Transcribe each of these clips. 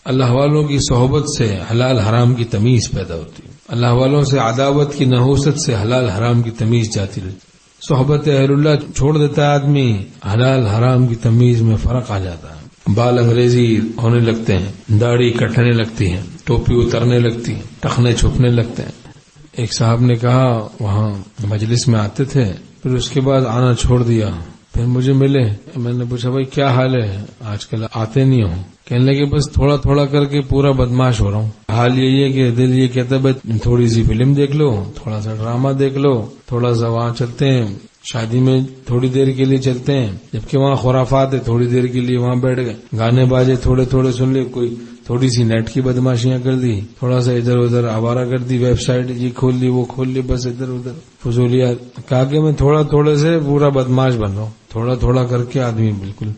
اللہ والوں کی صحبت سے حلال حرام کی تمیز پیدا ہوتی ہے، اللہ والوں سے عداوت کی نحوست سے حلال حرام کی تمیز جاتی رہتی، صحبت اہل اللہ چھوڑ دیتا ہے آدمی، حلال حرام کی تمیز میں فرق آ جاتا ہے، بال انگریزی ہونے لگتے ہیں، داڑھی کٹنے لگتی ہے، ٹوپی اترنے لگتی ہے، ٹخنے چھپنے لگتے ہیں۔ ایک صاحب نے کہا وہاں مجلس میں آتے تھے، پھر اس کے بعد آنا چھوڑ دیا، پھر مجھے ملے، میں نے پوچھا بھائی کیا حال ہے، آج کل آتے نہیں ہوں؟ کہنے لگے بس تھوڑا تھوڑا کر کے پورا بدماش ہو رہا ہوں، حال یہی ہے کہ دل یہ کہتا ہے تھوڑی سی فلم دیکھ لو، تھوڑا سا ڈرامہ دیکھ لو، تھوڑا سا وہاں چلتے ہیں شادی میں تھوڑی دیر کے لیے چلتے ہیں، جبکہ وہاں خرافات ہے، تھوڑی دیر کے لیے وہاں بیٹھ گئے، گانے باجے تھوڑے تھوڑے سن لے، کوئی تھوڑی سی نیٹ کی بدماشیاں کر دی، تھوڑا سا ادھر ادھر آوارہ کر دی، ویب سائٹ یہ کھول لی وہ کھول لی، بس ادھر ادھر فضولیات۔ کہا کہ میں تھوڑا تھوڑے سے پورا بدماش بن رہا ہوں، تھوڑا تھوڑا کر کے آدمی بالکل۔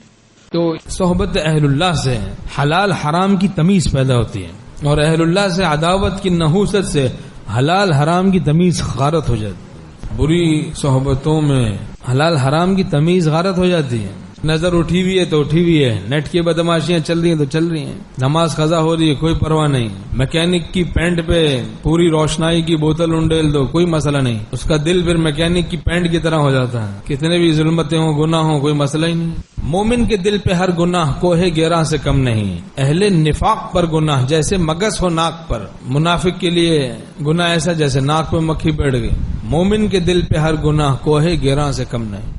تو صحبت اہل اللہ سے حلال حرام کی تمیز پیدا ہوتی ہے، اور اہل اللہ سے عداوت کی نحوست سے حلال حرام کی تمیز غارت ہو جاتی ہے۔ بری صحبتوں میں حلال حرام کی تمیز غارت ہو جاتی ہے، نظر اٹھی ہوئی ہے تو اٹھی ہوئی ہے، نیٹ کی بدماشیاں چل رہی ہیں تو چل رہی ہیں، نماز قضا ہو رہی ہے کوئی پرواہ نہیں، میکینک کی پینٹ پہ پوری روشنائی کی بوتل انڈیل دو کوئی مسئلہ نہیں، اس کا دل پھر میکینک کی پینٹ کی طرح ہو جاتا ہے، کتنے بھی ظلمتیں ہوں گناہ ہوں کوئی مسئلہ ہی نہیں۔ مومن کے دل پہ ہر گناہ کوہ گیراں سے کم نہیں، اہل نفاق پر گناہ جیسے مگس ہو ناک پر، منافق کے لیے گناہ ایسا جیسے ناک پہ مکھی بیٹھ گئی، مومن کے دل پہ ہر گناہ کوہ گیراں سے کم نہیں۔